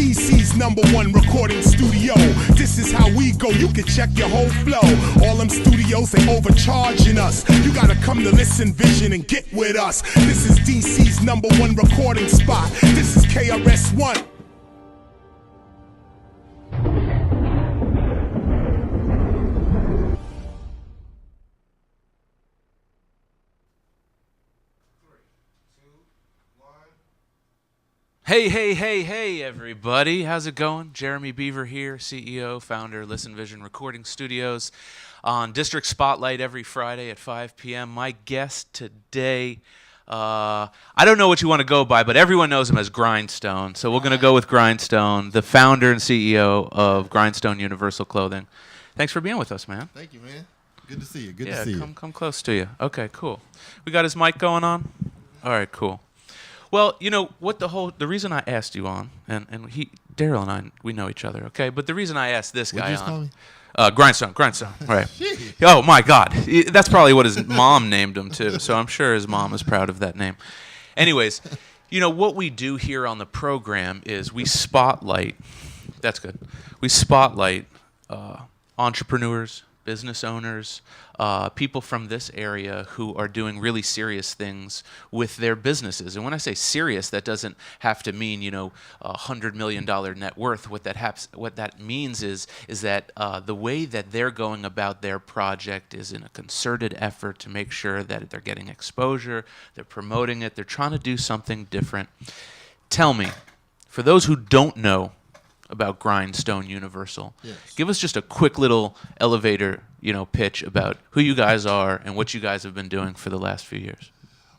DC's #1 recording studio. This is how we go, you can check your whole flow. All them studios, they overcharging us. You gotta come to Listen Vision and get with us. This is DC's #1 recording spot. This is KRS-One. Hey, everybody. How's it going? Jeremy Beaver here, CEO, founder, Listen Vision Recording Studios on District Spotlight every Friday at 5 p.m. My guest today, I don't know what you want to go by, but everyone knows him as Grindstone. So we're going to go with Grindstone, the founder and CEO of Grindstone Universal Clothing. Thanks for being with us, man. Thank you, man. Good to see you. Good to see you. Come close to you. Okay, cool. We got his mic going on? All right, cool. Well, you know what the reason I asked you on, and Daryl and I, we know each other, okay? But the reason I asked this guy on, Grindstone, right? Oh my God, that's probably what his mom named him too. So I'm sure his mom is proud of that name. Anyways, you know what we do here on the program is we spotlight. That's good. We spotlight entrepreneurs, business owners, people from this area who are doing really serious things with their businesses. And when I say serious, that doesn't have to mean, $100 million net worth. What that means is that the way that they're going about their project is in a concerted effort to make sure that they're getting exposure, they're promoting it, they're trying to do something different. Tell me, for those who don't know about Grindstone Universal. Yes. Give us just a quick little elevator, pitch about who you guys are and what you guys have been doing for the last few years.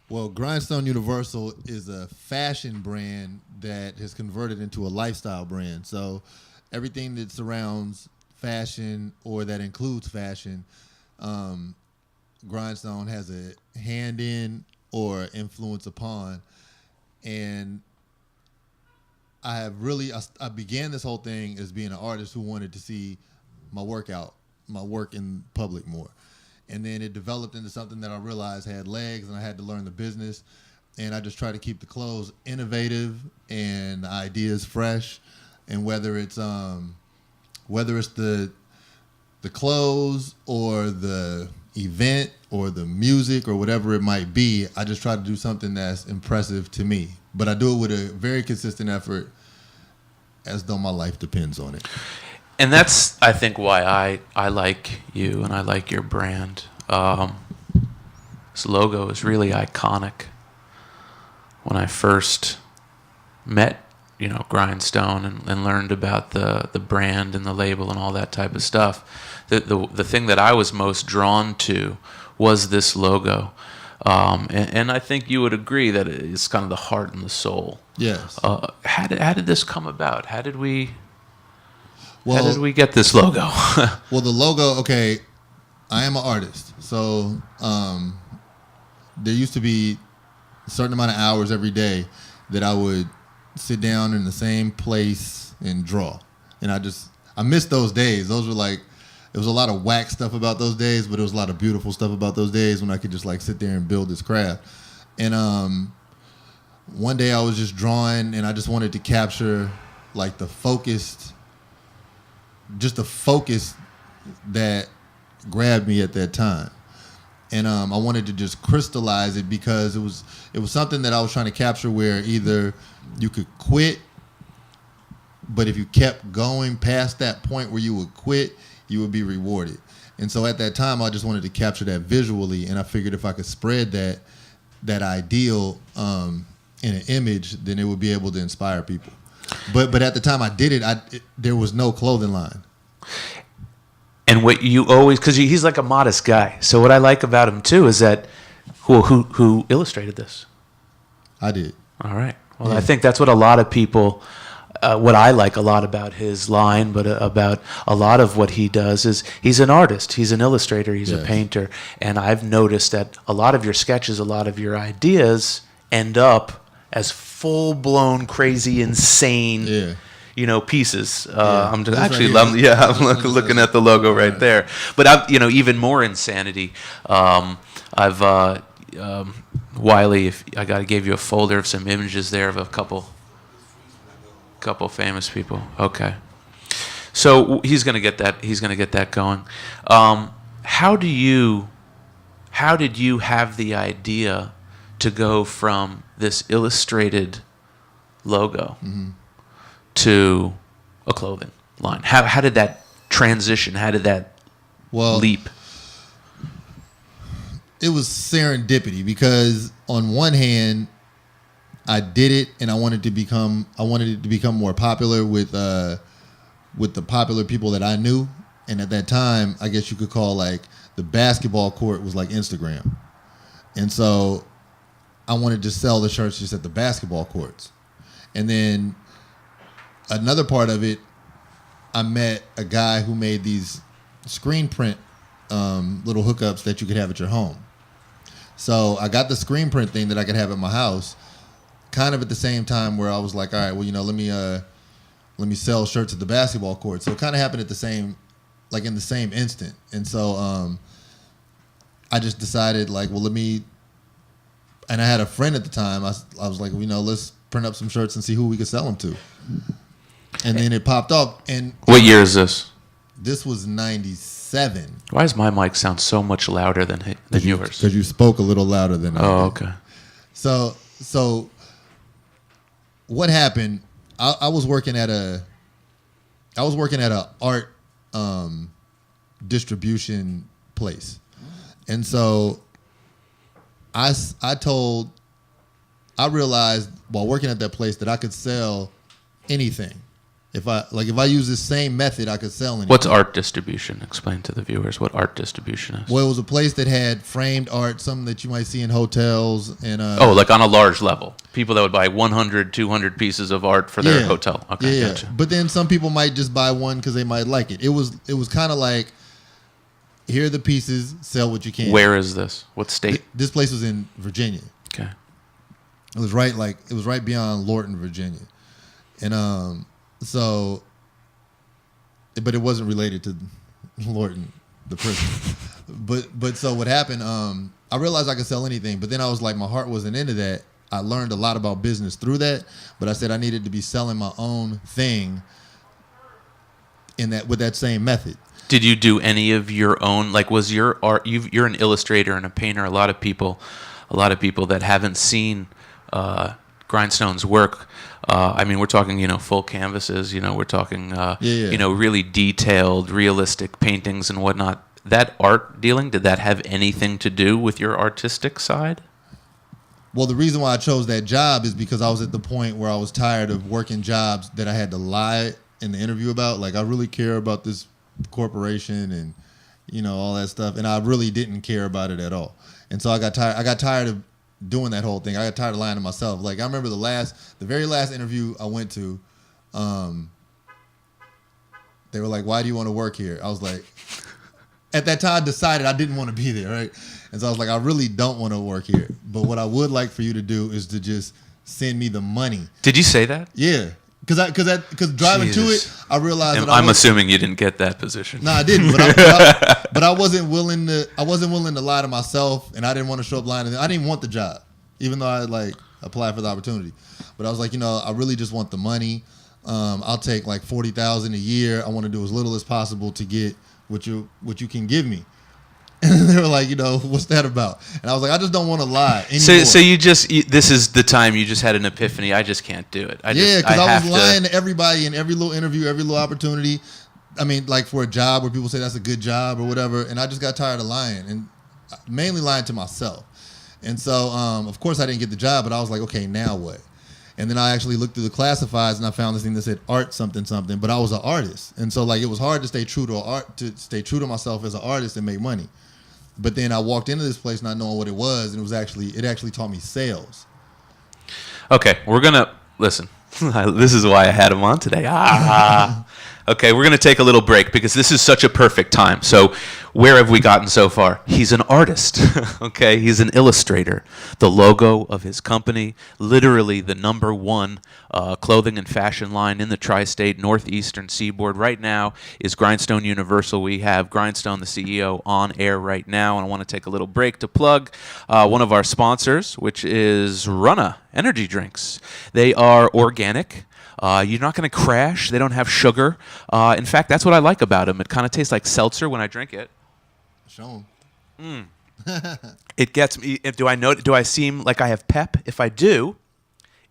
Well, Grindstone Universal is a fashion brand that has converted into a lifestyle brand. So everything that surrounds fashion or that includes fashion, Grindstone has a hand in or influence upon. And I began this whole thing as being an artist who wanted to see my work in public more. And then it developed into something that I realized had legs, and I had to learn the business. And I just try to keep the clothes innovative and the ideas fresh. And whether it's the clothes or the event or the music or whatever it might be, I just try to do something that's impressive to me. But I do it with a very consistent effort, as though my life depends on it. And that's, I think, why I like you and I like your brand. This logo is really iconic. When I first met, Grindstone and learned about the brand and the label and all that type of stuff, the thing that I was most drawn to was this logo. And I think you would agree that it's kind of the heart and the soul. Yes. How did this come about? How did we get this logo? Well, the logo, okay, I am an artist. So there used to be a certain amount of hours every day that I would sit down in the same place and draw. And I miss those days. Those were like, there was a lot of whack stuff about those days, but there was a lot of beautiful stuff about those days when I could just sit there and build this craft. And one day I was just drawing, and I just wanted to capture the focus that grabbed me at that time. And I wanted to just crystallize it because it was something that I was trying to capture where either you could quit, but if you kept going past that point where you would quit, you would be rewarded. And so at that time, I just wanted to capture that visually, and I figured if I could spread that ideal in an image, then it would be able to inspire people. But at the time I did it, there was no clothing line. And what you always, because he's like a modest guy. So what I like about him too is that who illustrated this? I did. All right. Well, yeah. I think that's what a lot of people. What I like a lot about his line, but about a lot of what he does is he's an artist, he's an illustrator, he's a painter. And I've noticed that a lot of your sketches, a lot of your ideas end up as full-blown, crazy, insane, pieces. I'm just actually, I'm looking at the logo right there. But I've, even more insanity. Wiley, if I gave you a folder of some images there of a couple. Couple famous people. Okay. So he's gonna get that. He's gonna get that going. How did you have the idea to go from this illustrated logo to a clothing line? How did that transition? How did that leap? It was serendipity because on one hand, I did it and I wanted it to become more popular with the popular people that I knew. And at that time, I guess you could call like the basketball court was like Instagram. And so I wanted to sell the shirts just at the basketball courts. And then another part of it, I met a guy who made these screen print little hookups that you could have at your home. So I got the screen print thing that I could have at my house kind of at the same time where I was like, all right, well, let me sell shirts at the basketball court. So it kind of happened at the same, like in the same instant. And so I just decided like, well, and I had a friend at the time. I was like, let's print up some shirts and see who we could sell them to. And then it popped up. And what year is this? This was 97. Why does my mic sound so much louder than yours? Because you spoke a little louder than I did. Okay. So what happened? I was working at a art distribution place, and so I realized while working at that place that I could sell anything. If I use the same method, I could sell anything. What's art distribution? Explain to the viewers what art distribution is. Well, it was a place that had framed art, something that you might see in hotels. And like on a large level. People that would buy 100, 200 pieces of art for their hotel. Okay, yeah. Gotcha. But then some people might just buy one because they might like it. It was kind of like, here are the pieces, sell what you can. Where is this? What state? This place was in Virginia. Okay. It was right beyond Lorton, Virginia. And but it wasn't related to Lorton, the prison. but so what happened, I realized I could sell anything, but then I was like, my heart wasn't into that. I learned a lot about business through that, but I said I needed to be selling my own thing with that same method. Did you do any of your own? Like, was your art? You're an illustrator and a painter. A lot of people that haven't seen Grindstone's work. We're talking, full canvases. We're talking, really detailed, realistic paintings and whatnot. That art dealing, did that have anything to do with your artistic side? Well, the reason why I chose that job is because I was at the point where I was tired of working jobs that I had to lie in the interview about. Like, I really care about this corporation and, all that stuff. And I really didn't care about it at all. And so I got tired of doing that whole thing. I got tired of lying to myself. Like, I remember the very last interview I went to, they were like, why do you want to work here? I was like, at that time I decided I didn't want to be there, right? And so I was like, I really don't want to work here. But what I would like for you to do is to just send me the money. Did you say that? Yeah. Because driving to it, I realized that I'm assuming you didn't get that position. No, I didn't. But I wasn't willing to. I wasn't willing to lie to myself, and I didn't want to show up lying. I didn't even want the job, even though I applied for the opportunity. But I was like, I really just want the money. I'll take like $40,000 a year. I want to do as little as possible to get what you can give me. And they were like, what's that about? And I was like, I just don't want to lie anymore. So this is the time you just had an epiphany. I just can't do it. Because I was lying to everybody in every little interview, every little opportunity. I mean, like for a job where people say that's a good job or whatever. And I just got tired of lying and mainly lying to myself. And so, of course, I didn't get the job, but I was like, okay, now what? And then I actually looked through the classifieds and I found this thing that said art something something, but I was an artist. And so it was hard to stay true to myself as an artist and make money. But then I walked into this place not knowing what it was, and it actually taught me sales. Okay, we're gonna listen. This is why I had him on today. Okay, we're gonna take a little break because this is such a perfect time. So, where have we gotten so far? He's an artist. Okay, he's an illustrator. The logo of his company, literally the #1 clothing and fashion line in the tri-state northeastern seaboard right now is Grindstone Universal. We have Grindstone, the CEO, on air right now, and I want to take a little break to plug one of our sponsors, which is Runna Energy Drinks. They are organic. You're not going to crash. They don't have sugar. In fact, that's what I like about them. It kind of tastes like seltzer when I drink it. Show 'em. It gets me. Do I seem like I have pep? If I do,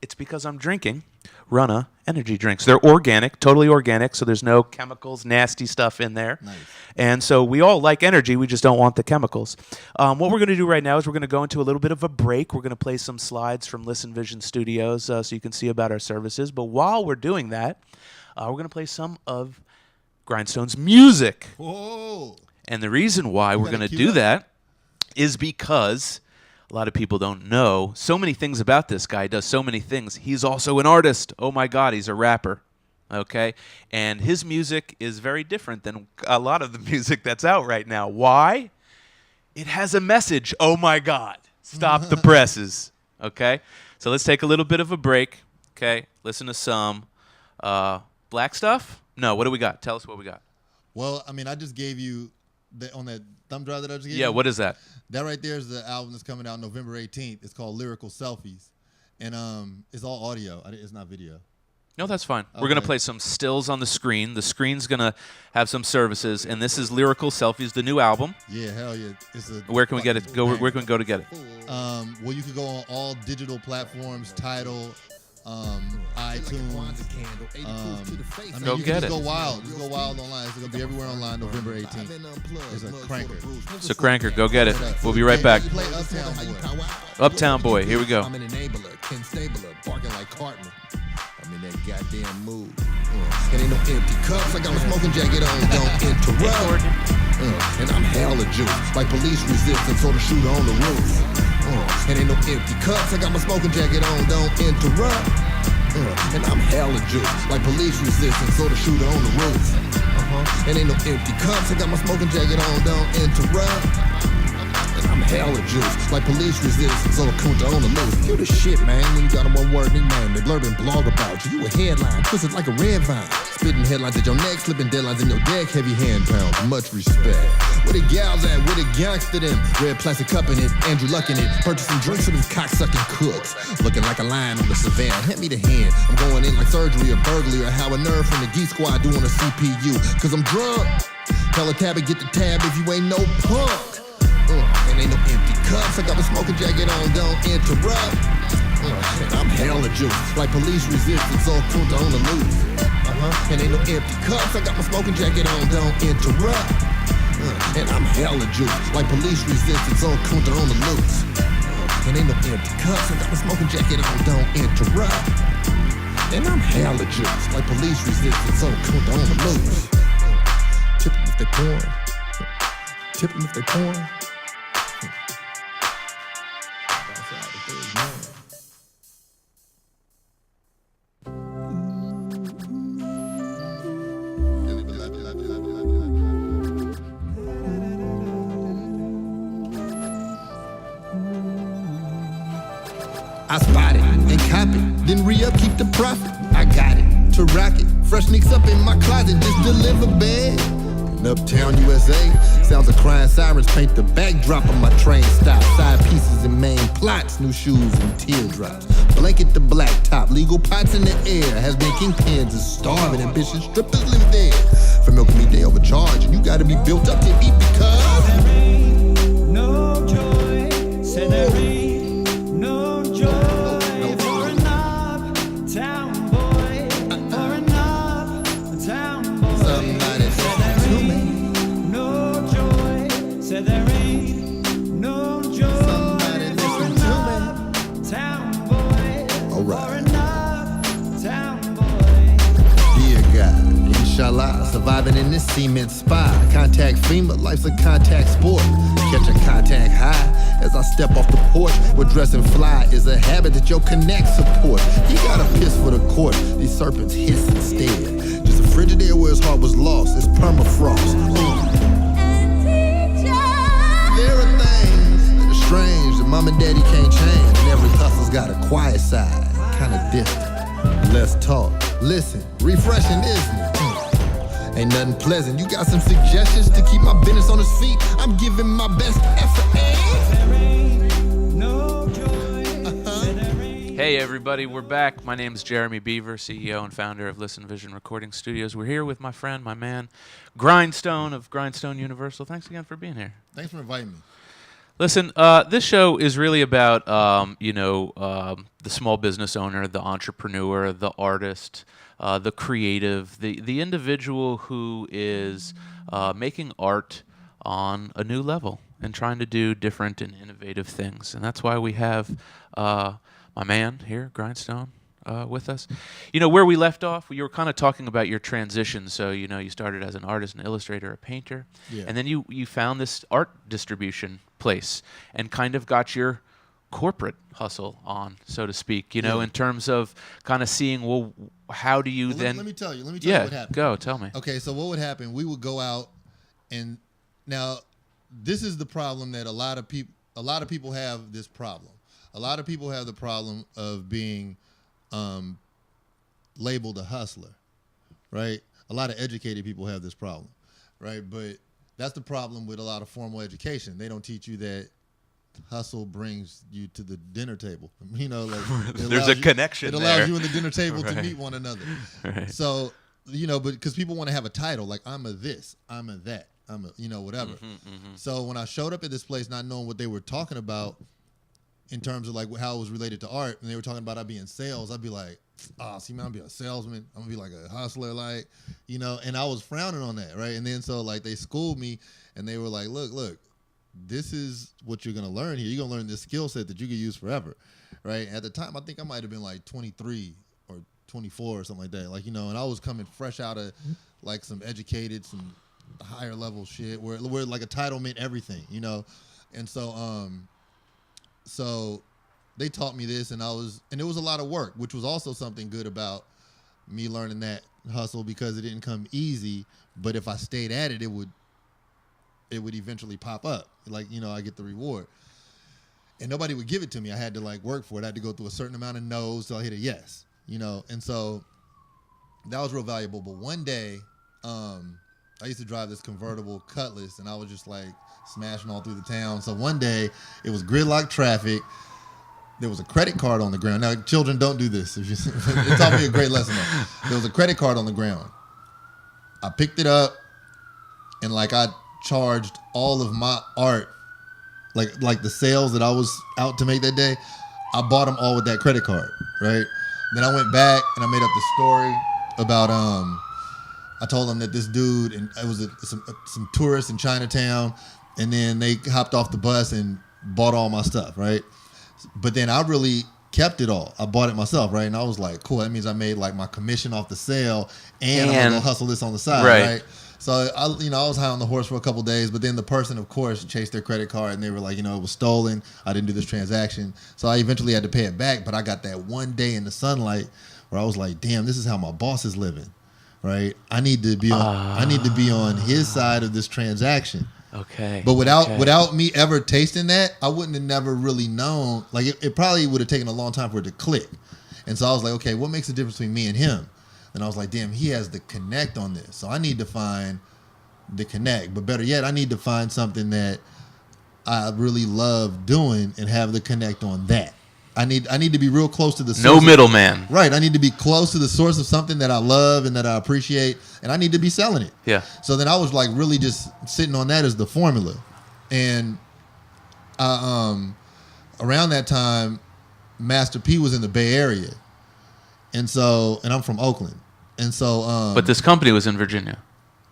it's because I'm drinking Runna energy drinks. They're organic, totally organic, so there's no chemicals, nasty stuff in there. Nice. And so we all like energy, we just don't want the chemicals. What we're going to do right now is we're going to go into a little bit of a break. We're going to play some slides from Listen Vision Studios so you can see about our services. But while we're doing that, we're going to play some of Grindstone's music. Whoa. And the reason why we're going to do that is because a lot of people don't know so many things about this guy. He does so many things. He's also an artist. Oh, my God, he's a rapper. Okay? And his music is very different than a lot of the music that's out right now. Why? It has a message. Oh, my God. Stop the presses. Okay? So let's take a little bit of a break. Okay? Listen to some black stuff? No, what do we got? Tell us what we got. Well, I mean, I just gave you, on that thumb drive that I just gave you. Yeah, what is that? That right there is the album that's coming out November 18th. It's called Lyrical Selfies. And it's all audio. It's not video. No, that's fine. Okay. We're going to play some stills on the screen. The screen's going to have some services. And this is Lyrical Selfies, the new album. Yeah, hell yeah. Where can we get it? Where can we go to get it? Well, you can go on all digital platforms, Tidal, iTunes. Go you get can it. Go wild. Just go wild online. It's going to be everywhere online November 18th. It's a cranker. So Cranker, go get it. We'll be right back. Play Uptown Boy. Uptown Boy, here we go. I'm an enabler, Ken Stabler, barking like Cartman. I'm in that goddamn mood. And ain't no empty cups. I got my smoking jacket on, don't interrupt. And I'm hella juice, like police resistance or the shooter on the roof. And ain't no empty cups. I got my smoking jacket on, don't interrupt. And I'm hella juice, like police resistance or the shooter on the roof. And ain't no empty cups. I got my smoking jacket on, don't interrupt. And I'm hella juice, like police resistance or a kunta on the loose. You the shit, man. When you got a one-word nickname, they blurb and blog about you. You a headline, twisted like a red vine. Spitting headlines at your neck, slipping deadlines in your deck. Heavy hand pounds, much respect. Where the gals at? Where the gangsta them? Red plastic cup in it, Andrew Luck in it. Purchasing drinks for them cocksucking cooks. Looking like a lion on the savannah. Hand me the hand. I'm going in like surgery or burglary or how a nerd from the Geek Squad doing a CPU. Cause I'm drunk. Tell a tabby get the tab if you ain't no punk. And ain't no empty cups. I got my smoking jacket on, don't interrupt. And I'm hella juice, like police resistance or kunta on the loose. And ain't no empty cups. I got my smoking jacket on, don't interrupt. And I'm hella juice, like police resistance or kunta on the loose. And ain't no empty cups. I got my smoking jacket on, don't interrupt. And I'm hella juice, like police resistance or kunta on the loose. Tip them if they pouring. Tip them if they pouring. I spot it and cop it, then re-up, keep the profit. I got it to rock it. Fresh sneaks up in my closet, just deliver bad. In Uptown, USA, sounds of crying sirens paint the backdrop of my train stop. Side pieces and main plots, new shoes and teardrops. Blanket the black top, legal pots in the air. Has been kingpins and starving, ambitious strippers live there. For milking me, they overcharge, and you gotta be built up to eat because there ain't no joy, say there ain't no joy for an uptown boy, for an uptown boy. Somebody Say there ain't no joy, say there ain't no joy Somebody for listen an to uptown boy, All right. for an uptown boy. Dear God, inshallah, surviving in this cement spot. Contact FEMA, life's a contact sport. Catch a contact high as I step off the porch. Where dressing fly is a habit that your connect support. He got a piss for the court, these serpents hiss instead. Just a Frigidaire where his heart was lost, it's permafrost. There are things that are strange that mom and daddy can't change. And every hustle's got a quiet side, kinda distant. Less talk, listen, refreshing, isn't it? Ain't nothing pleasant. You got some suggestions to keep my business on his feet? I'm giving my best effort. There ain't no joy. Hey everybody, we're back. My name is Jeremy Beaver, CEO and founder of Listen Vision Recording Studios. We're here with my friend, my man, Grindstone of Grindstone Universal. Thanks again for being here. Thanks for inviting me. Listen, this show is really about, the small business owner, the entrepreneur, the artist, the creative, the individual who is making art on a new level and trying to do different and innovative things. And that's why we have my man here, Grindstone, with us. You know, where we left off, you were kind of talking about your transition. So, you know, you started as an artist, an illustrator, a painter. Yeah. And then you found this art distribution place and kind of got your corporate hustle on, so to speak, you know, in terms of kind of seeing, well, how do you then... Let me tell you what happened. Go, tell me. Okay, so what would happen, we would go out, and now this is the problem that a lot of people have this problem. A lot of people have the problem of being labeled a hustler, right? A lot of educated people have this problem, right? But that's the problem with a lot of formal education. They don't teach you that hustle brings you to the dinner table. You know, like there's a connection. It allows there. you in the dinner table Right. to meet one another. Right. So, you know, but because people want to have a title, like I'm a this, I'm a that, I'm a, you know, whatever. So when I showed up at this place not knowing what they were talking about in terms of like how it was related to art, and they were talking about I be in sales, I'd be like, see, man, I'll be a salesman. I'm gonna be like a hustler, like, you know, and I was frowning on that, right? And then so like they schooled me and they were like, look, this is what you're gonna learn here. You're gonna learn this skill set that you can use forever, right? At the time, I think I might have been like 23 or 24 or something like that, like, you know, and I was coming fresh out of like some educated, some higher level shit where like a title meant everything, you know, and so they taught me this, and it was a lot of work, which was also something good about me learning that hustle, because it didn't come easy. But if I stayed at it, it would eventually pop up. Like, you know, I get the reward. And nobody would give it to me. I had to like work for it. I had to go through a certain amount of no's till I hit a yes, you know. And so that was real valuable. But one day, I used to drive this convertible Cutlass, and I was just like smashing all through the town. So one day, it was gridlock traffic. There was a credit card on the ground. Now, children, don't do this. It taught me a great lesson, though. There was a credit card on the ground. I picked it up, and like I charged all of my art, like the sales that I was out to make that day, I bought them all with that credit card, right? Then I went back and I made up the story about I told them that this dude, and it was some tourists in Chinatown, and then they hopped off the bus and bought all my stuff, right? But then I really kept it all. I bought it myself, right? And I was like, cool, that means I made like my commission off the sale, and I'm gonna hustle this on the side, right? So I was high on the horse for a couple of days, but then the person, of course, chased their credit card, and they were like, you know, it was stolen. I didn't do this transaction. So I eventually had to pay it back, but I got that one day in the sunlight where I was like, damn, this is how my boss is living, right? I need to be on his side of this transaction. Okay. But without me ever tasting that, I wouldn't have never really known. Like it probably would have taken a long time for it to click. And so I was like, okay, what makes the difference between me and him? And I was like, damn, he has the connect on this. So I need to find the connect. But better yet, I need to find something that I really love doing and have the connect on that. I need to be real close to the source. No middleman. Right. I need to be close to the source of something that I love and that I appreciate, and I need to be selling it. Yeah. So then I was like really just sitting on that as the formula. And around that time, Master P was in the Bay Area. And I'm from Oakland. And so But this company was in Virginia.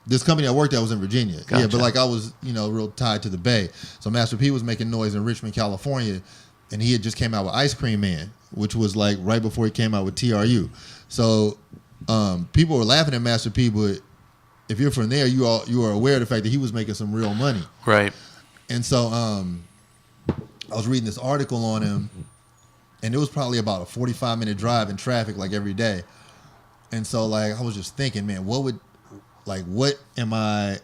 This company I worked at was in Virginia. Gotcha. Yeah, but like I was, you know, real tied to the Bay. So Master P was making noise in Richmond, California. And he had just came out with Ice Cream Man, which was like right before he came out with TRU. So people were laughing at Master P, but if you're from there, you are aware of the fact that he was making some real money. Right. And so I was reading this article on him, and it was probably about a 45-minute drive in traffic like every day. And so like I was just thinking, man, what am I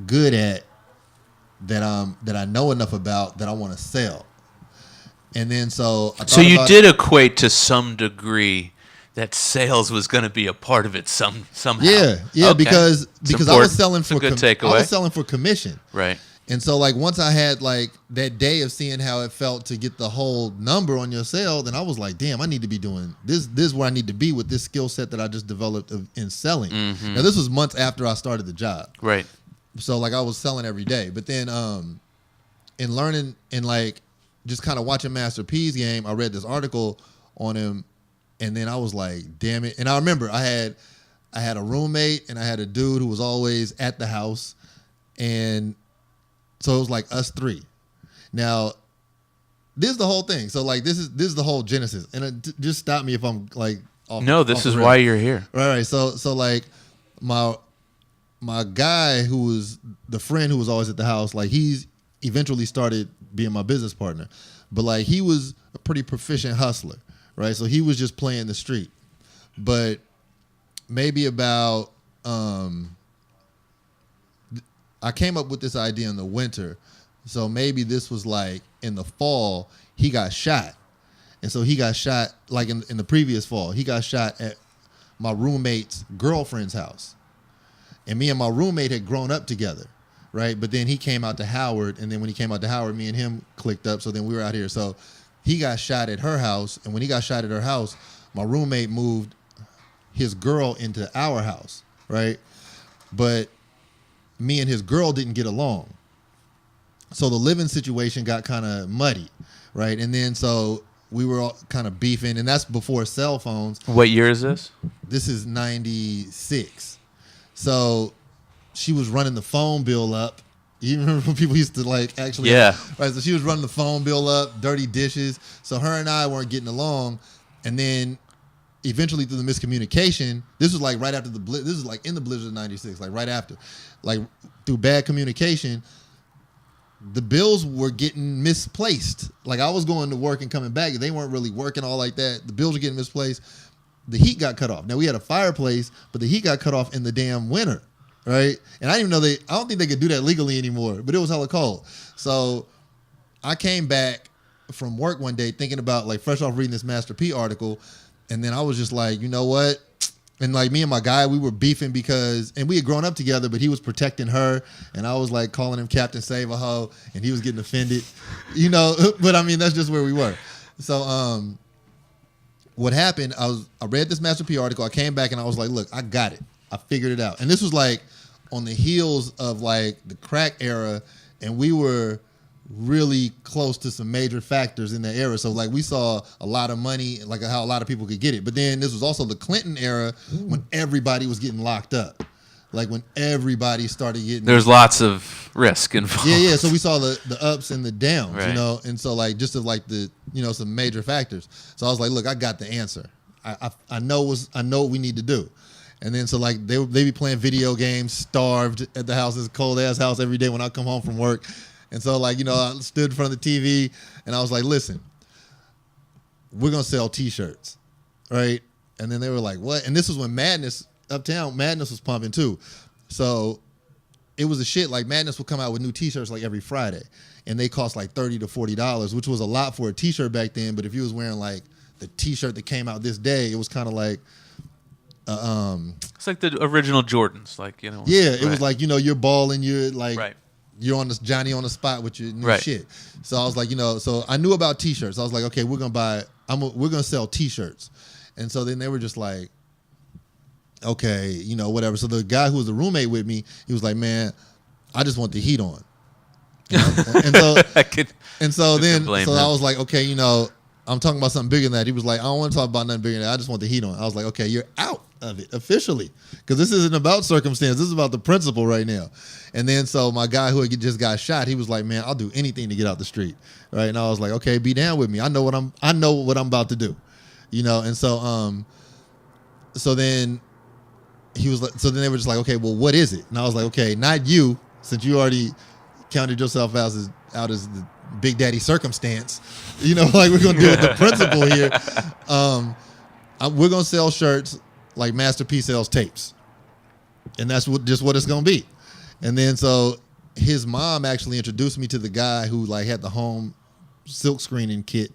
good at that I know enough about that I want to sell? And then so you did equate to some degree that sales was going to be a part of it somehow. Yeah, okay. because I was selling for good takeaway. I was selling for commission. Right. And so like once I had like that day of seeing how it felt to get the whole number on your sale, then I was like, damn, I need to be doing this. This is where I need to be with this skill set that I just developed in selling. Now this was months after I started the job. Right. So like I was selling every day. But then in learning and like just kind of watching Master P's game, I read this article on him, and then I was like, damn it. And I remember I had a roommate and I had a dude who was always at the house, and so it was like us three. Now, this is the whole thing. So like this is the whole genesis. And just stop me if I'm like off. No, off this the is rail. why you're here. Right. So like my guy who was the friend who was always at the house, like he's eventually started being my business partner. But like he was a pretty proficient hustler, right? So he was just playing the street. But maybe about I came up with this idea in the winter. So maybe this was like in the fall, he got shot. And so he got shot like in the previous fall. He got shot at my roommate's girlfriend's house. And me and my roommate had grown up together, right? But then he came out to Howard, and then when he came out to Howard, me and him clicked up, so then we were out here. So he got shot at her house, and when he got shot at her house, my roommate moved his girl into our house, right? But me and his girl didn't get along. So the living situation got kind of muddy, right? And then so we were all kind of beefing, and that's before cell phones. What year is this? This is 96. So she was running the phone bill up. You remember when people used to like actually? Yeah. Right. So she was running the phone bill up, dirty dishes. So her and I weren't getting along. And then eventually through the miscommunication, this was like right after this is like in the blizzard of 96, like right after. Like through bad communication, the bills were getting misplaced. Like I was going to work and coming back. They weren't really working all like that. The bills were getting misplaced. The heat got cut off. Now we had a fireplace, but the heat got cut off in the damn winter, right? And I didn't even know I don't think they could do that legally anymore, but it was hella cold. So I came back from work one day thinking about like fresh off reading this Master P article. And then I was just like, you know what? And like me and my guy, we were beefing and we had grown up together, but he was protecting her. And I was like calling him Captain Save a Ho, and he was getting offended, you know, but I mean, that's just where we were. So, what happened, I read this Master P article. I came back and I was like, look, I got it. I figured it out. And this was like on the heels of like the crack era, and we were really close to some major factors in that era. So like we saw a lot of money, like how a lot of people could get it. But then this was also the Clinton era when everybody was getting locked up. Like when everybody started getting... There's lots of risk involved. Yeah. So we saw the ups and the downs, right. You know? And so like just of like the, you know, some major factors. So I was like, look, I got the answer. I know what we need to do. And then so like they be playing video games, starved at the house, this cold ass house every day when I come home from work. And so like, you know, I stood in front of the TV and I was like, listen, we're going to sell t-shirts, right? And then they were like, what? And this was when Uptown Madness was pumping too. So it was a shit. Like Madness would come out with new t-shirts like every Friday, and they cost like $30 to $40, which was a lot for a t-shirt back then. But if you was wearing like the t-shirt that came out this day, it was kind of like, it's like the original Jordans, like, you know. Yeah, it was like, you know, you're balling, you're like, right. You're on this Johnny on the spot with your new right. shit. So I was like, you know, so I knew about t-shirts. I was like, okay, we're gonna sell t-shirts. And so then they were just like, okay, you know, whatever. So the guy who was the roommate with me, he was like, man, I just want the heat on. You know? I was like, okay, you know, I'm talking about something bigger than that. He was like, I don't want to talk about nothing bigger than that. I just want the heat on. I was like, okay, you're out of it officially, because this isn't about circumstance. This is about the principle right now. And then so my guy who had just got shot, he was like, man, I'll do anything to get out the street, right? And I was like, okay, be down with me. I know what I'm about to do, you know. And so then he was like, so then they were just like, okay, well, what is it? And I was like, okay, not you, since you already counted yourself out as the Big Daddy circumstance, you know, like we're gonna deal with the principle here. We're gonna sell shirts like Master P sells tapes, and that's just what it's gonna be. And then so his mom actually introduced me to the guy who like had the home silk screening kit,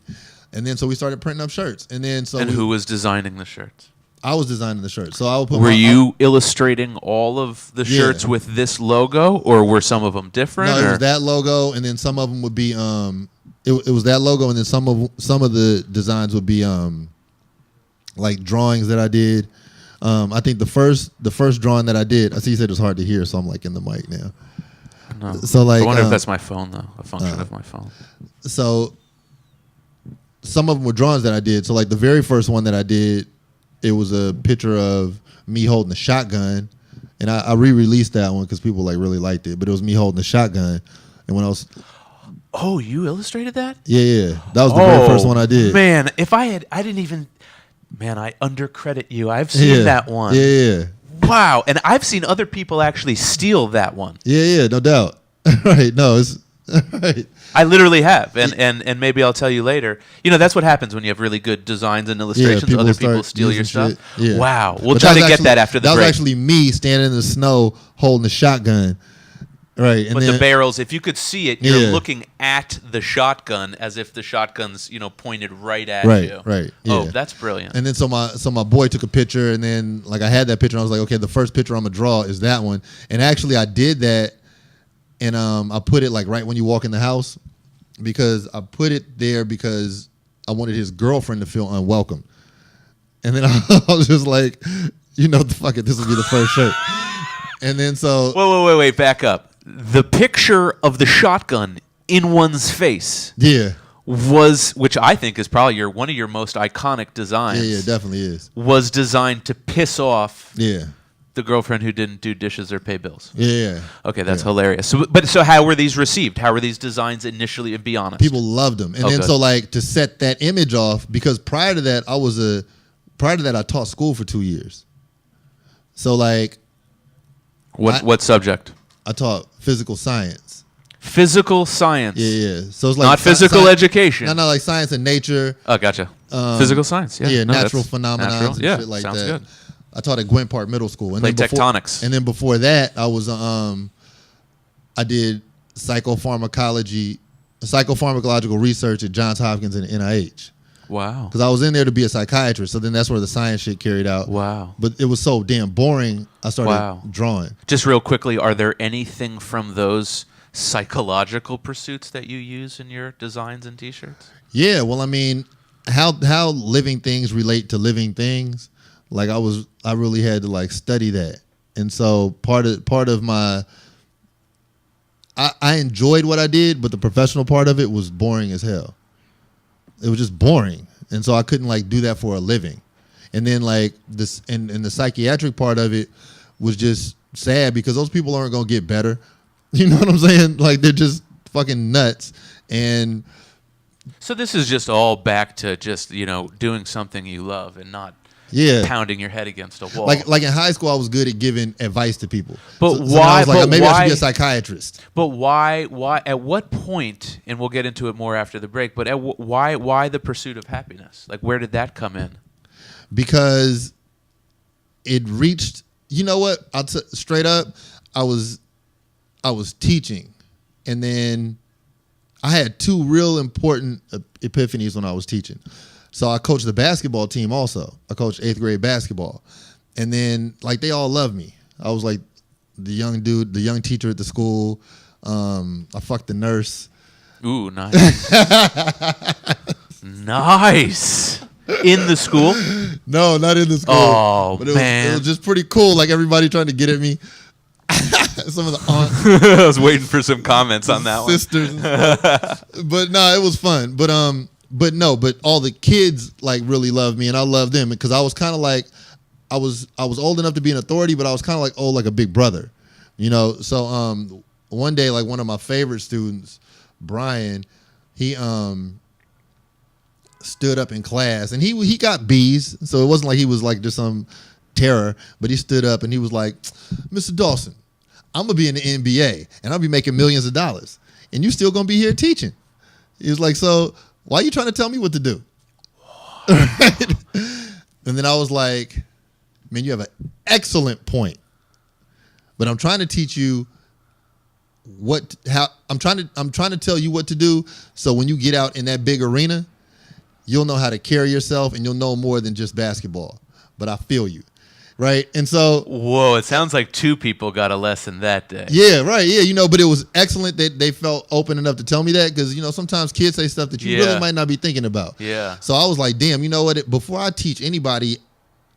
and then so we started printing up shirts. And then so who was designing the shirts? I was designing the shirt. So I would put. Were you illustrating all of the shirts with this logo, or were some of them different? No, it was that logo, and then some of them would be it was that logo, and then some of the designs would be like drawings that I did. I think the first drawing that I did, I see you said it was hard to hear, so I'm like in the mic now. No. So like, I wonder if that's my phone though, a function of my phone. So some of them were drawings that I did. So like the very first one that I did, it was a picture of me holding a shotgun, and I re-released that one because people like really liked it. But it was me holding a shotgun, and when I was Oh, you illustrated that? yeah, that was the very first one I did. Man, if I didn't even. Man, I undercredit you. I've seen that one. Yeah. Wow, and I've seen other people actually steal that one. Yeah, no doubt. Right, no, it's right. I literally have, and maybe I'll tell you later. You know, that's what happens when you have really good designs and illustrations. people Other start people steal your using stuff. shit. Yeah. Wow, we'll But try to that was get actually- that after the That break. was actually me standing in the snow holding a shotgun. Right, and But then the barrels, if you could see it, you're Yeah. looking at the shotgun as if the shotgun's, pointed right at Right, you. right, Oh, yeah. that's brilliant. And then so my boy took a picture, and then like I had that picture, and I was like, okay, the first picture I'm gonna draw is that one. And actually, I did that, and I put it like right when you walk in the house, because I put it there because I wanted his girlfriend to feel unwelcome. And then I was just like, fuck it, this will be the first shirt. And then so Wait, back up. The picture of the shotgun in one's face yeah, was, which I think is probably one of your most iconic designs. yeah, definitely is. Was designed to piss off Yeah, the girlfriend who didn't do dishes or pay bills. yeah. Okay, that's Yeah. hilarious. So how were these received? How were these designs initially? And be honest, People loved them, and Oh, then good. so like to set that image off, because prior to that I taught school for 2 years. So like what subject? I taught physical science. Physical science. Yeah. So it's like Not physical education. No, like science and nature. Oh, gotcha. Physical science. Yeah, no, natural that's phenomena natural. and Yeah, shit like sounds that. good. I taught at Gwent Park Middle School. And Plate then before, tectonics. And then before that, I was I did psychopharmacological research at Johns Hopkins and NIH. Wow. Because I was in there to be a psychiatrist, so then that's where the science shit carried out. Wow. But it was so damn boring, I started drawing. Just real quickly, are there anything from those psychological pursuits that you use in your designs and T-shirts? Yeah, well, I mean, how living things relate to living things. Like I really had to like study that, and so part of my, I enjoyed what I did, but the professional part of it was boring as hell. It was just boring, and so I couldn't like do that for a living. And then like this, and the psychiatric part of it was just sad because those people aren't gonna get better. You know what I'm saying? Like they're just fucking nuts. And So this is just all back to just doing something you love and not yeah, pounding your head against a wall. like in high school, I was good at giving advice to people. But So why- I was like, but maybe I should why- be a psychiatrist. But why? At what point? And we'll get into it more after the break. But why the pursuit of happiness? Like, where did that come in? Because it reached. You know what? Straight up, I was teaching, and then I had two real important epiphanies when I was teaching. So I coached the basketball team also. I coached 8th grade basketball. And then like they all loved me. I was like the young dude, the young teacher at the school. I fucked the nurse. Ooh, nice. Nice. In the school? No, not in the school. Oh, but it man. was just pretty cool. Like everybody trying to get at me. Some of the aunts, I was waiting for some comments on that one. sisters. And stuff. But no, it was fun. But all the kids like really loved me, and I loved them because I was kind of like, I was old enough to be an authority, but I was kind of like old like a big brother, So one day, like one of my favorite students, Brian, he stood up in class, and he got B's, so it wasn't like he was like just some terror, but he stood up and he was like, Mr. Dawson, I'm gonna be in the NBA and I'll be making millions of dollars, and you still gonna be here teaching. He was like, so why are you trying to tell me what to do? Right? And then I was like, man, you have an excellent point, but I'm trying to teach you I'm trying to tell you what to do, so when you get out in that big arena, you'll know how to carry yourself and you'll know more than just basketball. but I feel you. Right. And so. Whoa, it sounds like two people got a lesson that day. Yeah, right. Yeah, but it was excellent that they felt open enough to tell me that because, sometimes kids say stuff that you really might not be thinking about. Yeah. So I was like, damn, you know what? Before I teach anybody,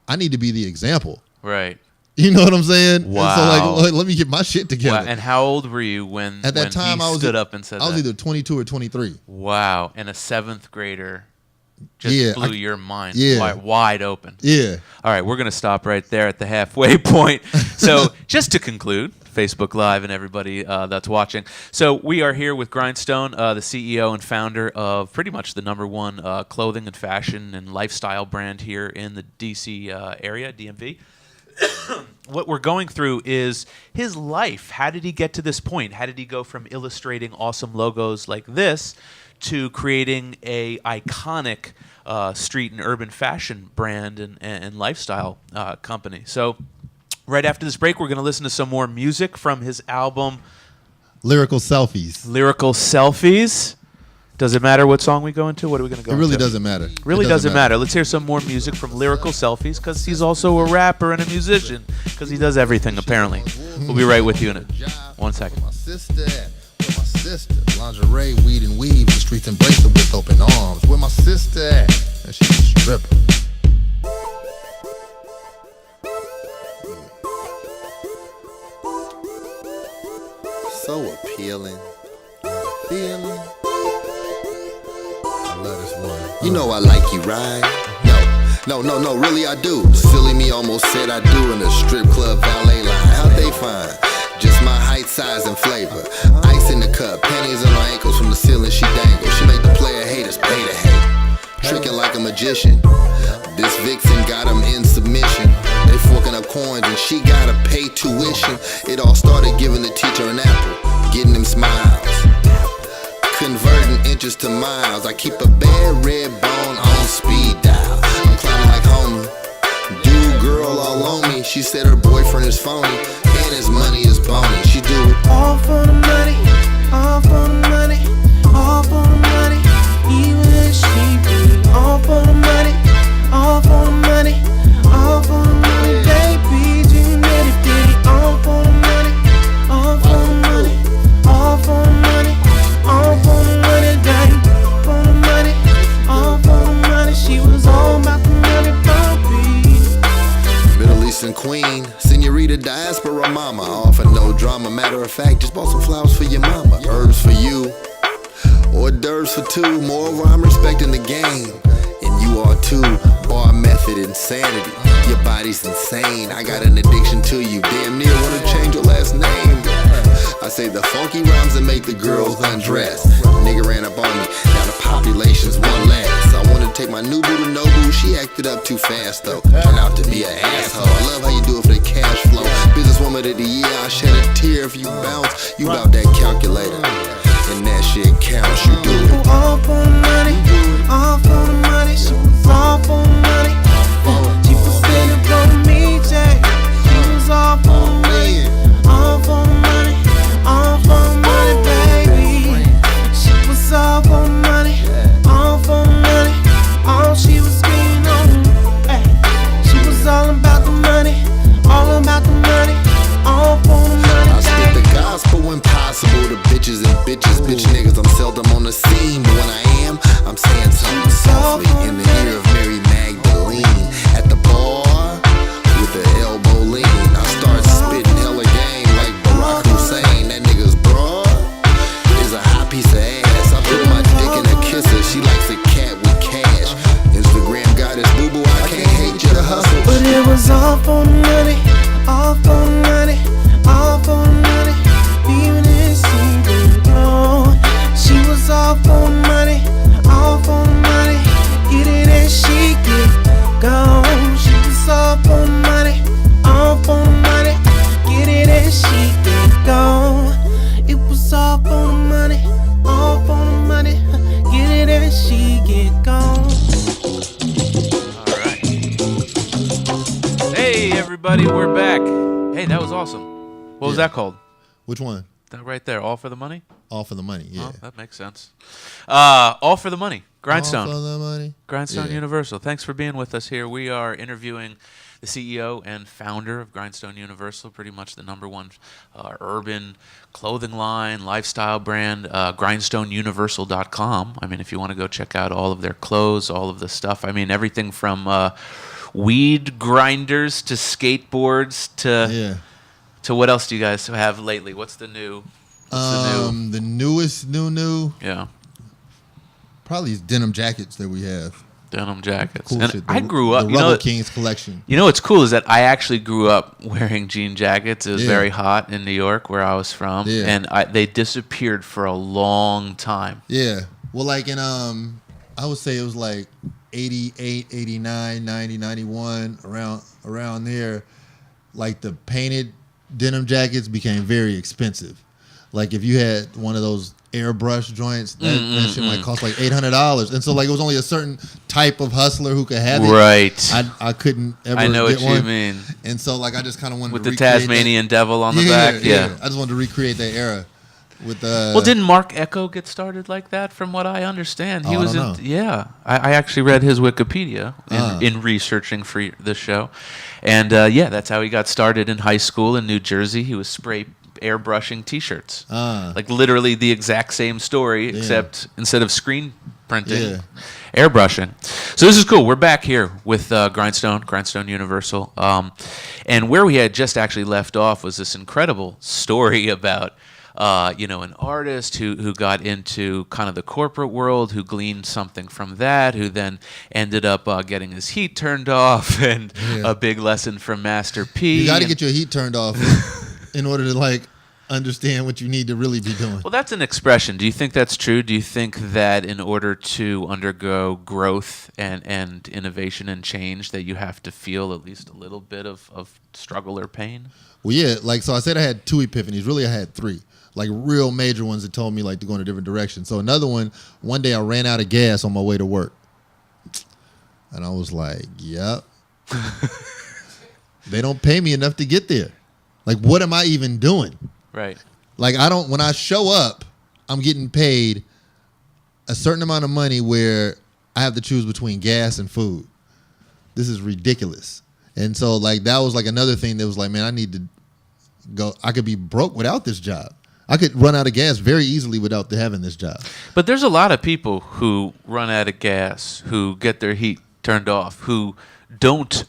I need to be the example. Right. You know what I'm saying? Wow. And so let me get my shit together. Wow. And how old were you when at that time he stood up and said that? I was either 22 or 23. Wow. And a 7th grader just blew your mind wide open. Yeah. All right, we're going to stop right there at the halfway point. So just to conclude, Facebook Live and everybody that's watching. So we are here with Grindstone, the CEO and founder of pretty much the #1 clothing and fashion and lifestyle brand here in the D.C. area, DMV. What we're going through is his life. How did he get to this point? How did he go from illustrating awesome logos like this to creating a iconic street and urban fashion brand and lifestyle company? So right after this break, we're going to listen to some more music from his album Lyrical Selfies. Lyrical Selfies. Does it matter what song we go into? What are we going to go into? It really doesn't matter. Really doesn't matter. Let's hear some more music from Lyrical Selfies because he's also a rapper and a musician because he does everything apparently. We'll be right with you in 1 second. My sister lingerie, weed and weave, the streets embrace her with open arms. Where my sister at? And she's a stripper. So appealing. Feeling. I love this one. You know I like you, right? No, really I do. Silly me almost said I do in a strip club valet line. How'd they find? Just my height, size, and flavor. Ice in the cup, panties on her ankles from the ceiling she dangles. She make the player haters pay to hate. Tricking like a magician. This vixen got him in submission. They forking up coins and she gotta pay tuition. It all started giving the teacher an apple, getting him smiles. Converting inches to miles. I keep a bad red bone on speed dial. I'm climbing like homie. Dude, girl all on me. She said her boyfriend is phony and his money is bony. She do it all for the money, all for the money, all for the money. Even if she be all for the money, all for the money, all for the money. Baby, you need it, did all for the money, all for the money, all for the money, all for the money, daddy, for the money, all for the money. She was all about the money, baby. Middle Eastern queen, senorita diaspora mama. Offer no drama, matter of fact, just bought some flowers for your mama. Herbs for you, hors d'oeuvres for two. Moreover, I'm respecting the game, and you are too. Bar method insanity, your body's insane. I got an addiction to you, damn near wanna change your last name. I say the funky rhymes that make the girls undress. Nigga ran up on me, now the population's one less. I wanted to take my new boo to Nobu, she acted up too fast though. Turned out to be an asshole. I love how you do it for the cash flow. Businesswoman of the year, I shed a tear if you bounce. You bout that calculator, and that shit counts. You do it all for the money, all for the money. She was all for the money. She was spending for me, Jay. She was all for the money, all for the money, all for the money, baby. She was all for the money, all for the money. All she was getting on, she was all about the money, all about the money, all for the money. I spit the gospel when possible to bitches and bitches, bitch niggas. I'm seldom on the scene, but when I am, I'm saying something softly in the ear of Mary Magdalene. At the bar with the elbow lean, I start spitting hella game like Barack Hussein. That nigga's broad is a hot piece of ass. I put my dick in a kisser. She likes a cat with cash. Instagram goddess boo boo, I can't hate you to hustle. But it was all for the money, all for the money, all for the money. Even if she didn't know, she was all for the money, all for the money. Get it and she get gone. She was all for the money, all for the money. Get it and she get gone. It was all for the money, all for the money. Get it and she get gone. All right. Hey, everybody, we're back. Hey, that was awesome. What was that called? Which one? That right there, All for the Money? All for the money, yeah. Oh, that makes sense. All for the Money. Grindstone. All for the money. Grindstone Yeah. Universal. Thanks for being with us here. We are interviewing the CEO and founder of Grindstone Universal, pretty much the number one urban clothing line, lifestyle brand, grindstoneuniversal.com. I mean, if you want to go check out all of their clothes, all of the stuff. I mean, everything from weed grinders to skateboards to what else do you guys have lately? What's the new? The newest new Yeah. probably is denim jackets that we have. Denim jackets. Cool And shit. I grew up, the you know, Rebel Kings collection. you know what's cool is that I actually grew up wearing jean jackets. It was Yeah. very hot in New York where I was from, Yeah. and they disappeared for a long time. Yeah. Well, like in I would say it was like 88, 89, 90, 91, around there. Like the painted denim jackets became very expensive. Like if you had one of those airbrush joints, that shit might cost like $800. And so like it was only a certain type of hustler who could have it. Right. I couldn't ever I know get what you one. mean. And so like I just kind of wanted With to the recreate Tasmanian devil on that. the back. Yeah. I just wanted to recreate that era with Well, didn't Mark Echo get started like that? From what I understand, he Oh, I was. don't know. Yeah, I actually read his Wikipedia in researching for the show, and yeah, that's how he got started in high school in New Jersey. He was spray airbrushing T-shirts, like literally the exact same story, except instead of screen printing, airbrushing. So this is cool. We're back here with Grindstone Universal, and where we had just actually left off was this incredible story about. An artist who got into kind of the corporate world, who gleaned something from that, who then ended up getting his heat turned off, and a big lesson from Master P. You got to get your heat turned off in order to like understand what you need to really be doing. Well, that's an expression. Do you think that's true? Do you think that in order to undergo growth and innovation and change, that you have to feel at least a little bit of struggle or pain? Well, yeah, like so I said I had 2 epiphanies. Really, I had 3. Like real major ones that told me like to go in a different direction. So another one day I ran out of gas on my way to work. And I was like, yep. They don't pay me enough to get there. Like, what am I even doing? Right. Like, when I show up, I'm getting paid a certain amount of money where I have to choose between gas and food. This is ridiculous. And so like that was like another thing that was like, man, I need to go. I could be broke without this job. I could run out of gas very easily without having this job. But there's a lot of people who run out of gas, who get their heat turned off, who don't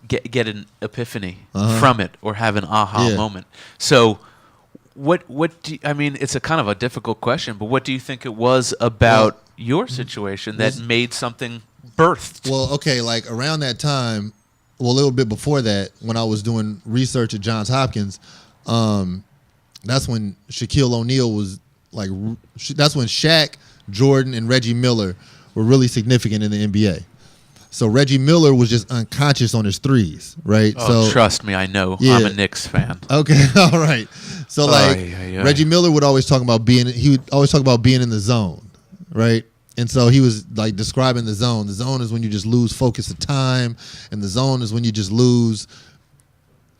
get an epiphany from it or have an aha moment. So what do you, I mean, it's a kind of a difficult question, but what do you think it was about your situation that made something birthed? Well, okay, like around that time, well, a little bit before that, when I was doing research at Johns Hopkins, that's when Shaquille O'Neal was like, that's when Shaq, Jordan, and Reggie Miller were really significant in the NBA. So Reggie Miller was just unconscious on his threes, right? Oh, so trust me, I know. Yeah. I'm a Knicks fan. Okay, all right. So like Reggie Miller would always talk about being in the zone, right? And so he was like describing the zone. The zone is when you just lose focus of time, and the zone is when you just lose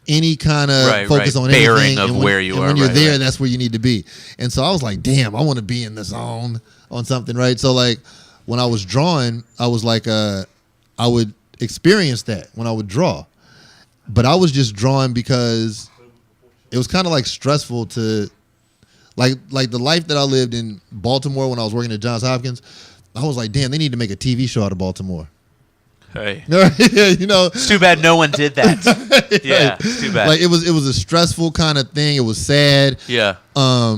any kind of focus on bearing anything. of where you and are. When you're there, that's where you need to be. And so I was like, damn, I want to be in the zone on something, right? So like when I was drawing, I was like, I would experience that when I would draw. But I was just drawing because it was kind of like stressful to like the life that I lived in Baltimore when I was working at Johns Hopkins. I was like, damn, they need to make a TV show out of Baltimore. Hey. You know, it's too bad no one did that. Yeah, it's too bad. Like it was a stressful kind of thing. It was sad. Yeah.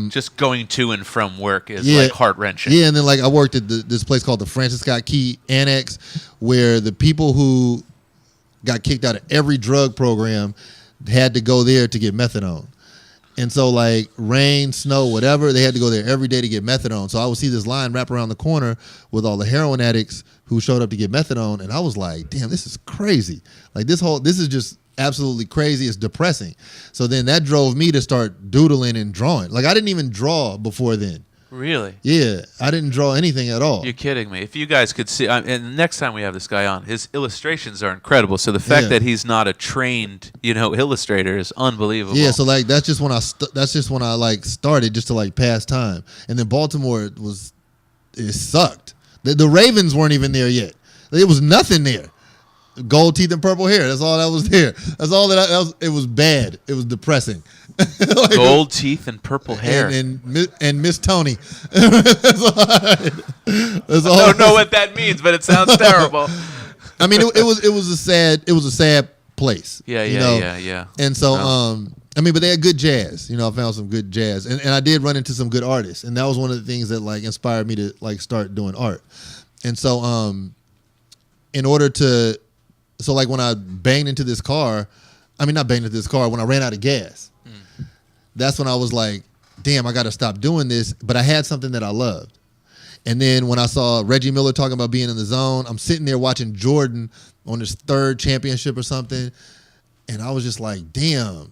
Just going to and from work is like heart wrenching. Yeah, and then like I worked at this place called the Francis Scott Key Annex, where the people who got kicked out of every drug program had to go there to get methadone. And so like rain, snow, whatever, they had to go there every day to get methadone. So I would see this line wrap around the corner with all the heroin addicts who showed up to get methadone. And I was like, damn, this is crazy. Like this is just absolutely crazy. It's depressing. So then that drove me to start doodling and drawing. Like I didn't even draw before then. Really? Yeah, I didn't draw anything at all. You're kidding me. If you guys could see, and next time we have this guy on, his illustrations are incredible. So the fact that he's not a trained, illustrator is unbelievable. Yeah, so like that's just when I like started just to like pass time. And then Baltimore it sucked. The Ravens weren't even there yet. There was nothing there. Gold teeth and purple hair. That's all that was there. That's all it was bad. It was depressing. Like, gold teeth and purple hair. And Miss Tony. That's all. I don't know what that means, but it sounds terrible. I mean, it was a sad place. Yeah. And so, I mean, but they had good jazz. You know, I found some good jazz, and I did run into some good artists, and that was one of the things that like inspired me to like start doing art. And so, in order to, so like when I banged into this car, when I ran out of gas, that's when I was like, damn, I got to stop doing this. But I had something that I loved. And then when I saw Reggie Miller talking about being in the zone, I'm sitting there watching Jordan on his third championship or something. And I was just like, damn,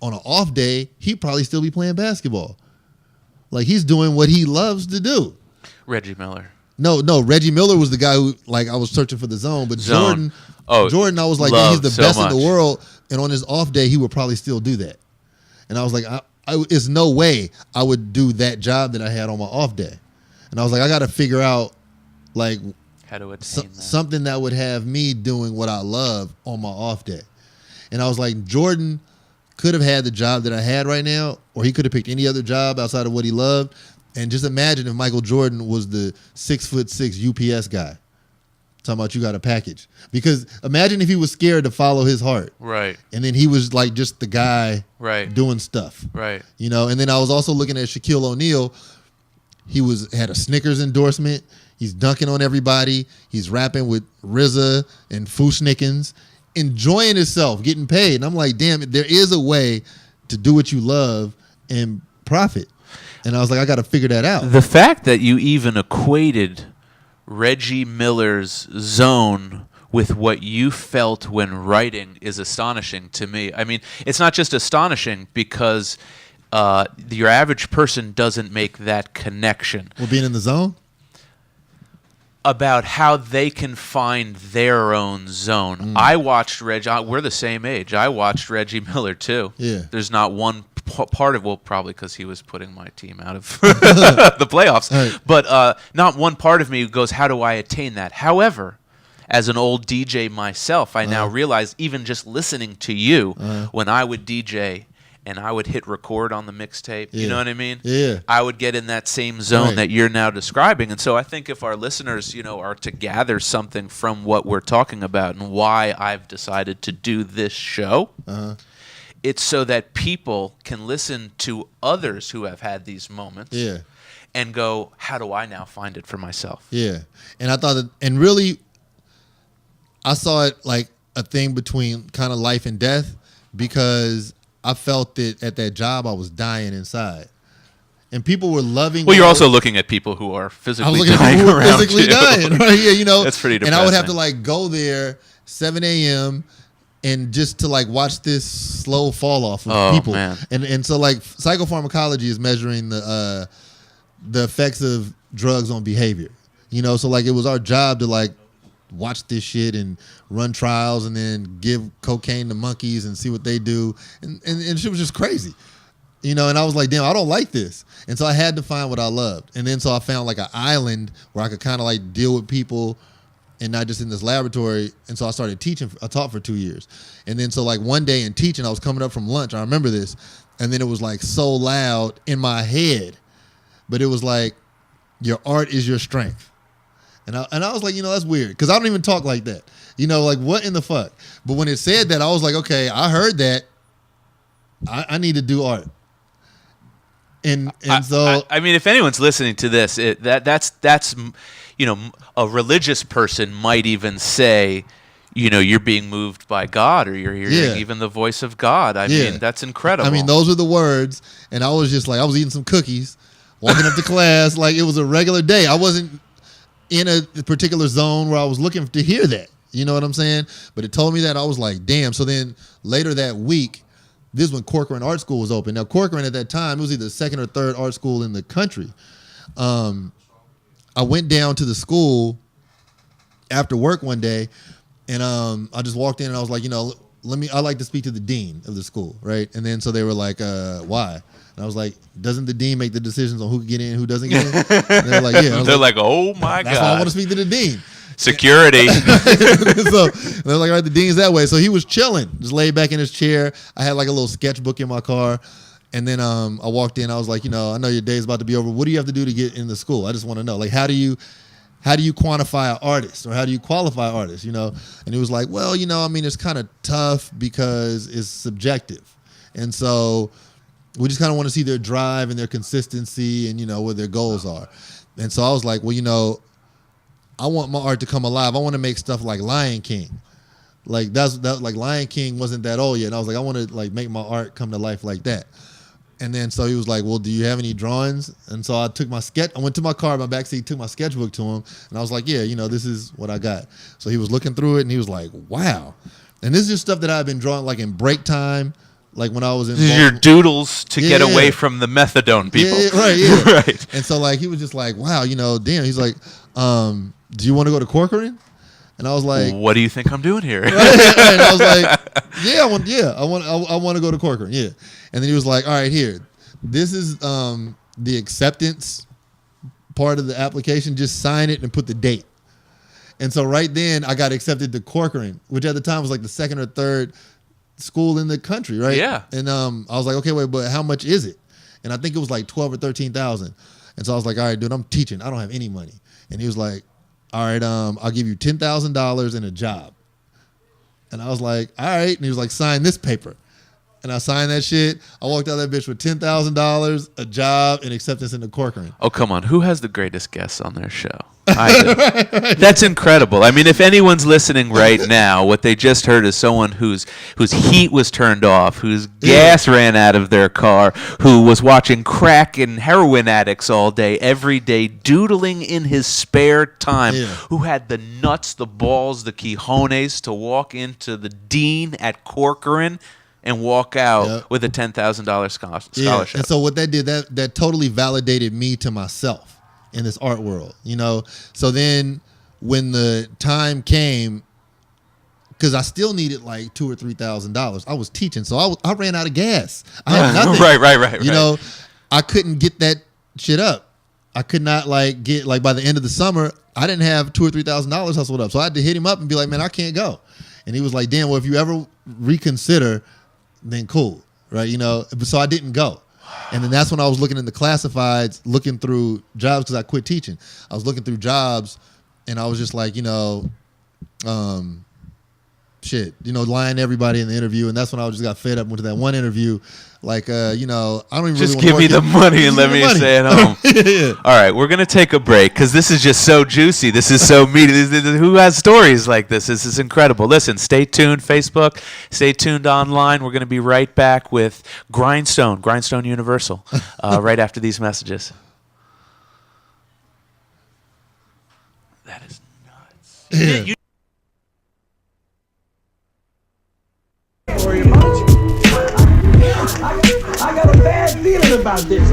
on an off day, he'd probably still be playing basketball. Like he's doing what he loves to do. Reggie Miller. No, Reggie Miller was the guy who, like, I was searching for the zone. But Zone. Jordan, I was like, he's the best in the world. And on his off day, he would probably still do that. And I was like, it's no way I would do that job that I had on my off day. And I was like, I got to figure out, like, how to attain that. Something that would have me doing what I love on my off day. And I was like, Jordan could have had the job that I had right now, or he could have picked any other job outside of what he loved. And just imagine if Michael Jordan was the 6'6" UPS guy. Talking about you got a package. Because imagine if he was scared to follow his heart. Right. And then he was like just the guy doing stuff. Right. You know, and then I was also looking at Shaquille O'Neal. He had a Snickers endorsement. He's dunking on everybody. He's rapping with RZA and Fushnikins, enjoying himself, getting paid. And I'm like, damn, there is a way to do what you love and profit. And I was like, I got to figure that out. The fact that you even equated Reggie Miller's zone with what you felt when writing is astonishing to me. I mean, it's not just astonishing because your average person doesn't make that connection. Well, being in the zone? About how they can find their own zone. I watched Reggie. We're the same age. I watched Reggie Miller too. Yeah. There's not one part of, well, probably because he was putting my team out of the playoffs. Right. But not one part of me goes, how do I attain that? However, as an old DJ myself, I now realize even just listening to you, when I would DJ and I would hit record on the mixtape, you know what I mean? Yeah. I would get in that same zone that you're now describing. And so I think if our listeners, are to gather something from what we're talking about and why I've decided to do this show, it's so that people can listen to others who have had these moments and go, how do I now find it for myself? Yeah. And I thought and really, I saw it like a thing between kind of life and death because I felt that at that job I was dying inside. And people were loving. Well, you're also looking at people who are physically dying around physically you. dying, right? Yeah, That's pretty depressing. And I would have to like go there 7 a.m. and just to like watch this slow fall off of people. Man. And so like psychopharmacology is measuring the effects of drugs on behavior. So like it was our job to like watch this shit and run trials and then give cocaine to monkeys and see what they do. And shit was just crazy. And I was like, damn, I don't like this. And so I had to find what I loved. And then so I found like an island where I could kind of like deal with people and not just in this laboratory. And so I started teaching. I taught for 2 years. And then so like one day in teaching, I was coming up from lunch. I remember this. And then it was like so loud in my head. But it was like, your art is your strength. And I was like, that's weird because I don't even talk like that. Like what in the fuck? But when it said that, I was like, okay, I heard that. I need to do art. And so I mean, if anyone's listening to this, that's a religious person might even say, you're being moved by God or you're hearing even the voice of God. I mean, that's incredible. I mean, those are the words. And I was just like, I was eating some cookies, walking up to class like it was a regular day. I wasn't in a particular zone where I was looking to hear that. You know what I'm saying? But it told me that. I was like, damn. So then later that week, this is when Corcoran Art School was open. Now, Corcoran at that time, it was either the second or third art school in the country. I went down to the school after work one day, and I just walked in and I was like, I'd like to speak to the dean of the school, right? And then so they were like, why? And I was like, doesn't the dean make the decisions on who can get in and who doesn't get in? And they're like, yeah. They're like, oh my God. That's why I want to speak to the dean. Security. So they're like, all right, the dean's that way. So he was chilling, just laid back in his chair. I had like a little sketchbook in my car. And then I walked in. I was like, I know your day's about to be over. What do you have to do to get in the school? I just want to know. Like, how do you quantify an artist, or how do you qualify artists, And he was like, well, it's kind of tough because it's subjective. And so we just kind of want to see their drive and their consistency and, what their goals are. And so I was like, well, I want my art to come alive. I want to make stuff like Lion King. Like like Lion King wasn't that old yet. And I was like, I want to like make my art come to life like that. And then so he was like, well, do you have any drawings? And so I took I went to my car, my backseat, took my sketchbook to him. And I was like, yeah, this is what I got. So he was looking through it and he was like, wow. And this is just stuff that I've been drawing like in break time. Like when I was in your doodles to get away from the methadone people. Yeah, right, yeah. Right. And so like he was just like, wow, damn. He's like, do you want to go to Corcoran? And I was like, what do you think I'm doing here? Right. And I was like, I want to go to Corcoran. Yeah. And then he was like, all right, here. This is the acceptance part of the application. Just sign it and put the date. And so right then I got accepted to Corcoran, which at the time was like the second or third school in the country, right? Yeah. And I was like, okay, wait, but how much is it? And I think it was like 12 or 13,000. And so I was like, all right, dude, I'm teaching. I don't have any money. And he was like, all right, I'll give you $10,000 and a job. And I was like, all right. And he was like, sign this paper. And I signed that shit. I walked out of that bitch with $10,000, a job, and acceptance into Corcoran. Oh, come on. Who has the greatest guests on their show? I do. That's incredible. I mean, if anyone's listening right now, what they just heard is someone whose heat was turned off, whose gas ran out of their car, who was watching crack and heroin addicts all day, every day, doodling in his spare time, who had the nuts, the balls, the cojones to walk into the dean at Corcoran and walk out with a $10,000 scholarship. Yeah. And so what that did, that totally validated me to myself in this art world, So then when the time came, because I still needed like $2,000 or $3,000. I was teaching, so I ran out of gas. I had nothing. Right. I couldn't get that shit up. I could not get by the end of the summer, I didn't have $2,000 or $3,000 hustled up. So I had to hit him up and be like, man, I can't go. And he was like, damn, well, if you ever reconsider, then cool, right? So I didn't go. And then that's when I was looking in the classifieds, looking through jobs because I quit teaching. I was looking through jobs, and I was just like, lying to everybody in the interview. And that's when I just got fed up and went to that one interview. Like, I don't even just really give me the money and let me stay at home. All right, we're gonna take a break because this is just so juicy. This is so meaty. Who has stories like this? This is incredible. Listen, stay tuned, Facebook. Stay tuned online. We're gonna be right back with Grindstone Universal, right after these messages. That is nuts. Yeah. I got a bad feeling about this.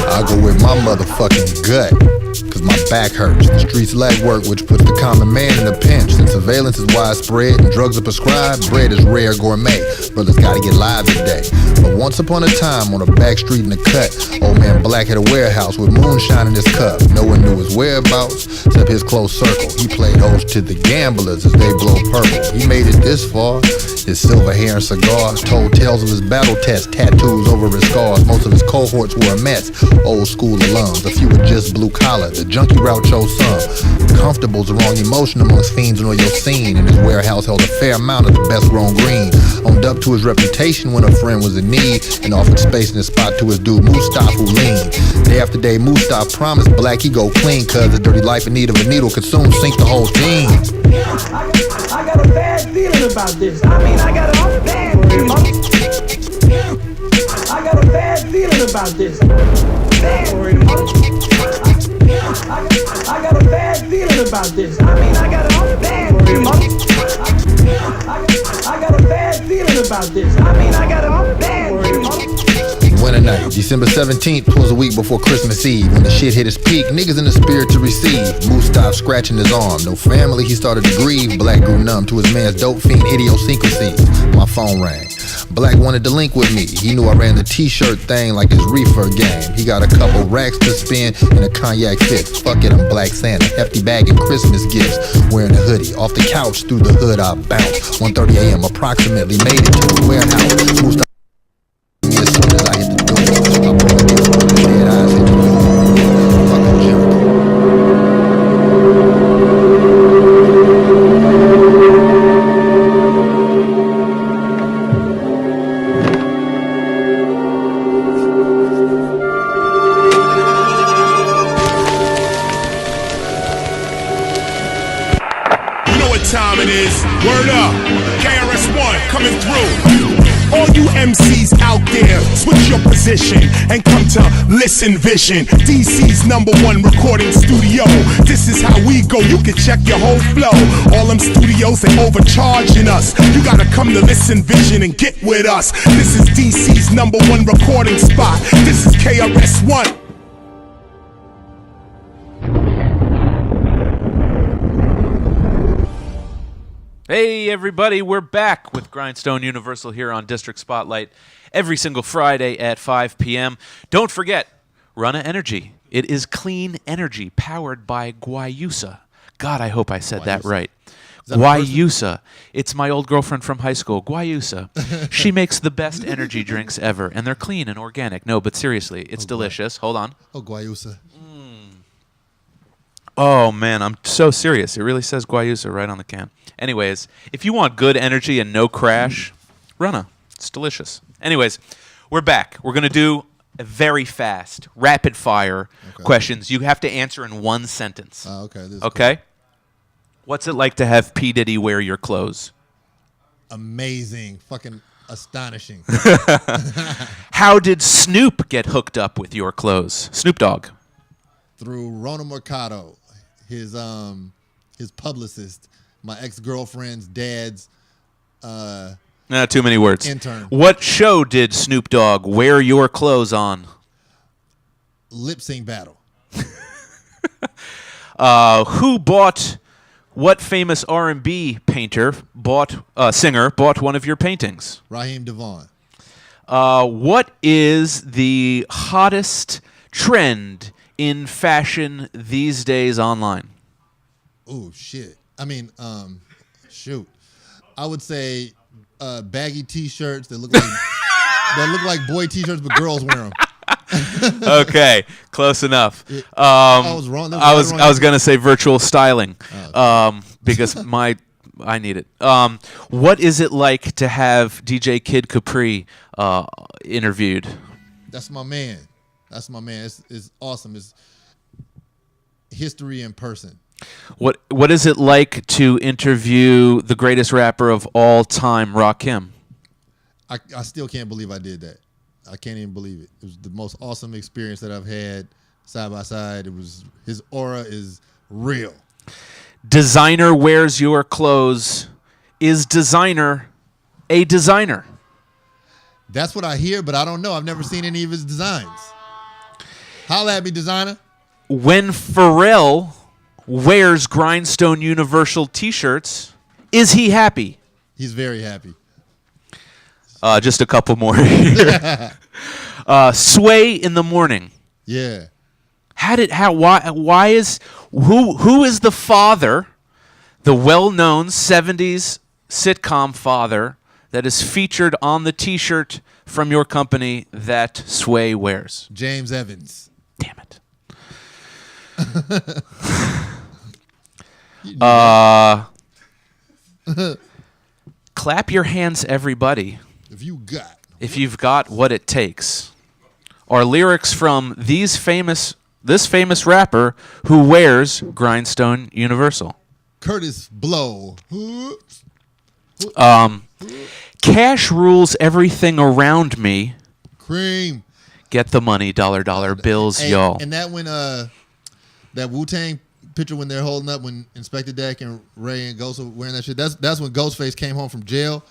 I go with my motherfucking gut, cause my back hurts. The streets lack work, which puts the common man in a pinch. Since surveillance is widespread and drugs are prescribed, bread is rare gourmet. Brothers gotta get live today. But once upon a time on a back street in the cut, old man Black had a warehouse with moonshine in his cup. No one knew his whereabouts except his close circle. He played host to the gamblers as they blow purple. He made it this far. His silver hair and cigar told tales of his battle test, tattoos over his scars. Most of his cohorts were a mess, old school alums. A few were just blue collar, the junkie route chose some. Comfortable's the wrong emotion amongst fiends who know your scene. And his warehouse held a fair amount of the best grown green. Owned up to his reputation when a friend was in need, and offered space in his spot to his dude Mustaf who leaned. Day after day Mustaf promised Black he go clean, cause his dirty life in need of a needle could soon sink the whole team. I got a bad feeling about this. I got a bad feeling. I got a bad feeling about this. I got a bad feeling about this. I got a bad feeling. I got a bad feeling about this. I got a bad feeling. Winter night, December 17th was a week before Christmas Eve. When the shit hit its peak, niggas in the spirit to receive. Moose stopped scratching his arm. No family, he started to grieve. Black grew numb to his man's dope fiend idiosyncrasy. My phone rang. Black wanted to link with me. He knew I ran the t-shirt thing like his reefer game. He got a couple racks to spend and a cognac fix. Fuck it, I'm Black Santa. Hefty bag and Christmas gifts. Wearing a hoodie. Off the couch, through the hood I bounced. 1:30 a.m. approximately. Made it to the warehouse. Moose stopped me as soon as I hit the door. I put my dick on the dead eyes hit the door. Fucking Jericho. Time it is. Word up. KRS-One coming through. All you MCs out there, switch your position and come to Listen Vision, DC's #1 recording studio. This is how we go. You can check your whole flow. All them studios, they overcharging us. You gotta come to Listen Vision and get with us. This is DC's #1 recording spot. This is KRS-One. Hey everybody, we're back with Grindstone Universal here on District Spotlight every single Friday at 5 p.m. Don't forget, Run Energy. It is clean energy powered by Guayusa. God, I hope I said that right. Guayusa. It's my old girlfriend from high school, Guayusa. She makes the best energy drinks ever, and they're clean and organic. No, but seriously, it's delicious. Hold on. Oh, Guayusa. Oh, man, I'm so serious. It really says Guayusa right on the can. Anyways, if you want good energy and no crash, Runna. It's delicious. Anyways, we're back. We're going to do a very fast, rapid-fire questions. You have to answer in one sentence. Okay. This is okay? Cool. What's it like to have P. Diddy wear your clothes? Amazing. Fucking astonishing. How did Snoop get hooked up with your clothes? Snoop Dogg. Through Rona Mercado, his publicist, my ex-girlfriend's dad's too many words. Intern. What show did Snoop Dogg wear your clothes on? Lip sync battle. What famous R&B singer bought one of your paintings? Raheem Devon. What is the hottest trend in fashion these days online? Oh shit. I mean, shoot. I would say baggy T-shirts that look like boy T-shirts, but girls wear them. Okay, close enough. I was wrong. I was gonna say virtual styling, because I need it. What is it like to have DJ Kid Capri interviewed? That's my man. It's awesome. It's history in person. What is it like to interview the greatest rapper of all time, Rakim? I still can't believe I did that. I can't even believe it. It was the most awesome experience that I've had side by side. His aura is real. Designer wears your clothes. Is designer a designer? That's what I hear, but I don't know. I've never seen any of his designs. Holla at me, designer. When Pharrell wears Grindstone Universal t-shirts, is he happy? He's very happy. Just a couple more here. Sway in the Morning. Yeah. Why is who is the father, the well-known 70s sitcom father that is featured on the t-shirt from your company that Sway wears? James Evans. Damn it. Clap your hands, everybody. If you've got what it takes. Are lyrics from this famous rapper who wears Grindstone Universal. Curtis Blow. Cash rules everything around me. Cream. Get the money, dollar bills, y'all. And that when that Wu-Tang picture when they're holding up when Inspector Deck and Ray and Ghost were wearing that shit. That's when Ghostface came home from jail,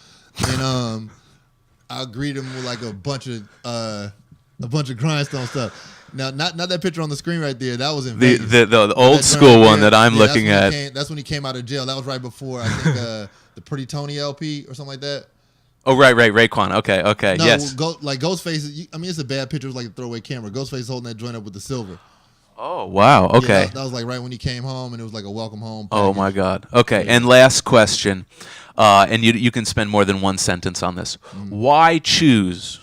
and I greeted him with like a bunch of a bunch of Grindstone stuff. Now, not that picture on the screen right there. That was in The Vegas. the old school one that I'm looking at. That's when he came out of jail. That was right before, I think, the Pretty Tony LP or something like that. Oh, right, Raekwon. Okay, No, yes. Ghostface. I mean, it's a bad picture. It was like a throwaway camera. Ghostface is holding that joint up with the silver. Oh, wow. Okay. Yeah, that was like right when he came home, and it was like a welcome home Oh package. my God. Okay, and last question, and you can spend more than one sentence on this. Why choose,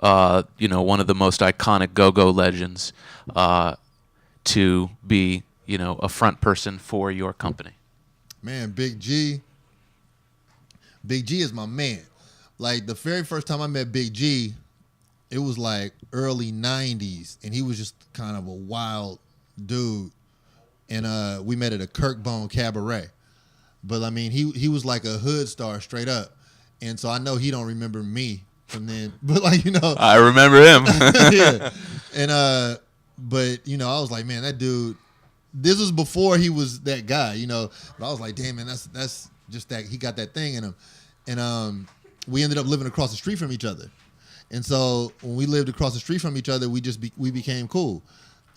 one of the most iconic go-go legends, to be, a front person for your company? Man, Big G. Big G is my man. Like the very first time I met Big G, it was like early 90s, and he was just kind of a wild dude. And we met at a Kirkbone Cabaret. But I mean, he was like a hood star straight up. And so I know he don't remember me from then. But like, I remember him. yeah. And but I was like, man, that dude, this was before he was that guy, But I was like, damn, man, that's just that he got that thing in him. And we ended up living across the street from each other. And so when we lived across the street from each other, we became cool.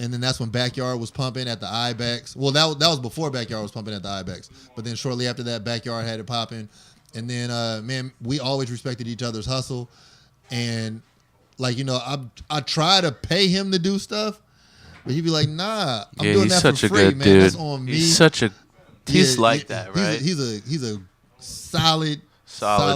And then that's when Backyard was pumping at the Ibex. Well, that was before Backyard was pumping at the Ibex. But then shortly after that, Backyard had it popping. And then, man, we always respected each other's hustle. And, like, I try to pay him to do stuff. But he'd be like, nah, I'm doing that for free, man. Dude. That's on me. He's like that, right? He's a solid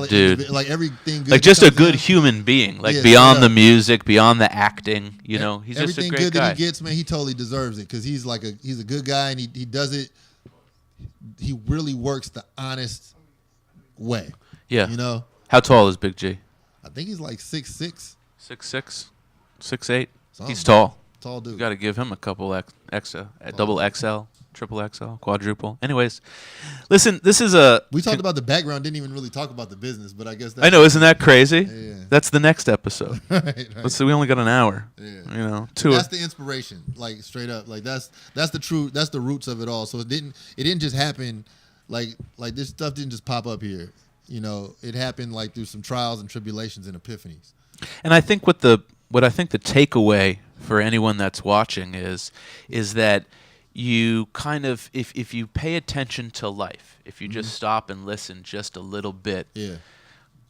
dude. Like everything good. Like just a comes good in. human being. Like Yeah, beyond straight the up. music, beyond the acting. He's Everything just a great good guy. that he gets, man, he totally deserves it because he's a good guy and he does it. He really works the honest way. Yeah. How tall is Big G? I think he's like 6'6". 6'6", 6'8". Something. He's tall. Tall dude. You got to give him a couple extra, double XL, triple XL, quadruple. Anyways, listen, this is We talked about the background, didn't even really talk about the business, but I guess I know, isn't that crazy? Yeah. That's the next episode. right. Let's see, we only got an hour. Yeah. Two. That's the inspiration, like straight up. Like that's the roots of it all. So it didn't just happen like this stuff didn't just pop up here. It happened like through some trials and tribulations and epiphanies. And I think what I think the takeaway for anyone that's watching is that you kind of if you pay attention to life, if you just stop and listen just a little bit,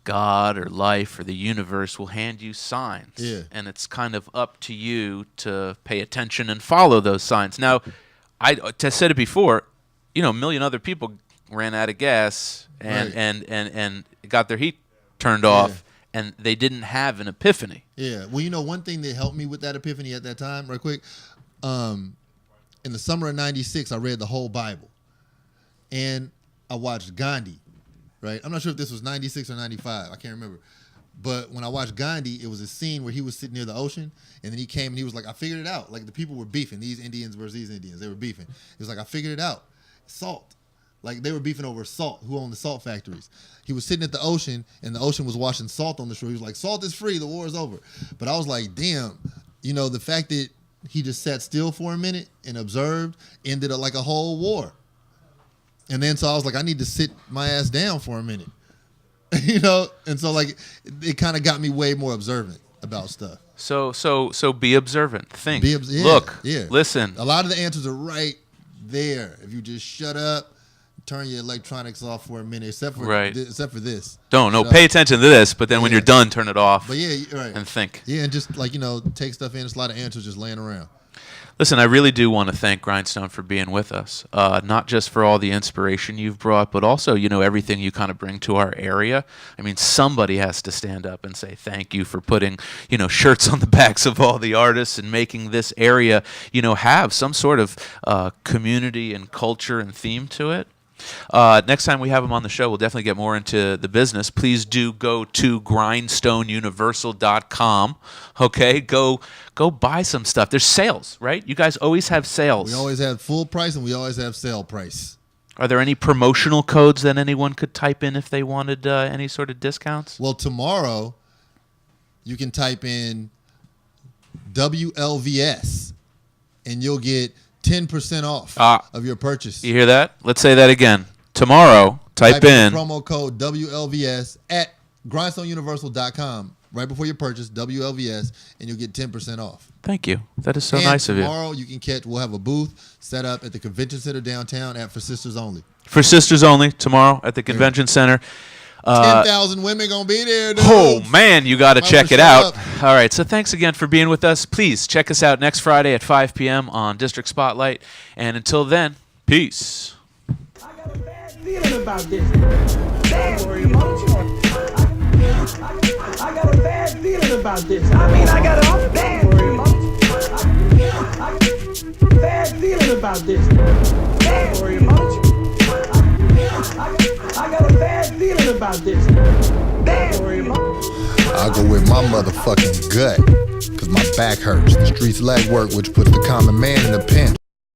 God or life or the universe will hand you signs. Yeah. And it's kind of up to you to pay attention and follow those signs. Now, I said it before, a million other people ran out of gas and Right. and got their heat turned off and they didn't have an epiphany. Yeah. Well, one thing that helped me with that epiphany at that time, right quick, in the summer of '96, I read the whole Bible, and I watched Gandhi. Right. I'm not sure if this was '96 or '95. I can't remember. But when I watched Gandhi, it was a scene where he was sitting near the ocean, and then he came and he was like, I figured it out. Like the people were beefing. These Indians versus these Indians. They were beefing. He was like, I figured it out. Salt. Like they were beefing over salt. Who owned the salt factories? He was sitting at the ocean, and the ocean was washing salt on the shore. He was like, salt is free. The war is over. But I was like, damn. The fact that he just sat still for a minute and observed ended up like a whole war. And then so I was like, I need to sit my ass down for a minute. And so like it kind of got me way more observant about stuff. So be observant. Think. Look. Yeah. Listen. A lot of the answers are right there. If you just shut up, turn your electronics off for a minute, except for this. Pay attention to this, but then when you're done, turn it off. But yeah, right. And think. Yeah, and just like take stuff in. There's a lot of answers just laying around. Listen, I really do want to thank Grindstone for being with us. Not just for all the inspiration you've brought, but also, everything you kind of bring to our area. I mean, somebody has to stand up and say thank you for putting, shirts on the backs of all the artists and making this area, have some sort of community and culture and theme to it. Next time we have him on the show, we'll definitely get more into the business. Please do go to grindstoneuniversal.com. Okay, go buy some stuff. There's sales, right? You guys always have sales. We always have full price and we always have sale price. Are there any promotional codes that anyone could type in if they wanted any sort of discounts? Well, tomorrow you can type in WLVS and you'll get 10% off of your purchase. You hear that? Let's say that again. Tomorrow, type in promo code WLVS at grindstoneuniversal.com right before your purchase, WLVS, and you'll get 10% off. Thank you. That is so And nice of you. tomorrow you can we'll have a booth set up at the convention center downtown For Sisters Only. For Sisters Only tomorrow at the convention center. 10,000 women gonna be there, dude. Oh, man, you got to Might check wanna it show out. up. All right, so thanks again for being with us. Please check us out next Friday at 5 p.m. on District Spotlight. And until then, peace. I got a bad feeling about this. Bad feeling. I got a bad feeling about this. I mean, I got a bad feeling. Bad feeling about this. Bad feeling. I got a bad feeling about this. Bad feeling. I'll go with my motherfucking gut, cause my back hurts. The streets leg work, which puts the common man in a pinch.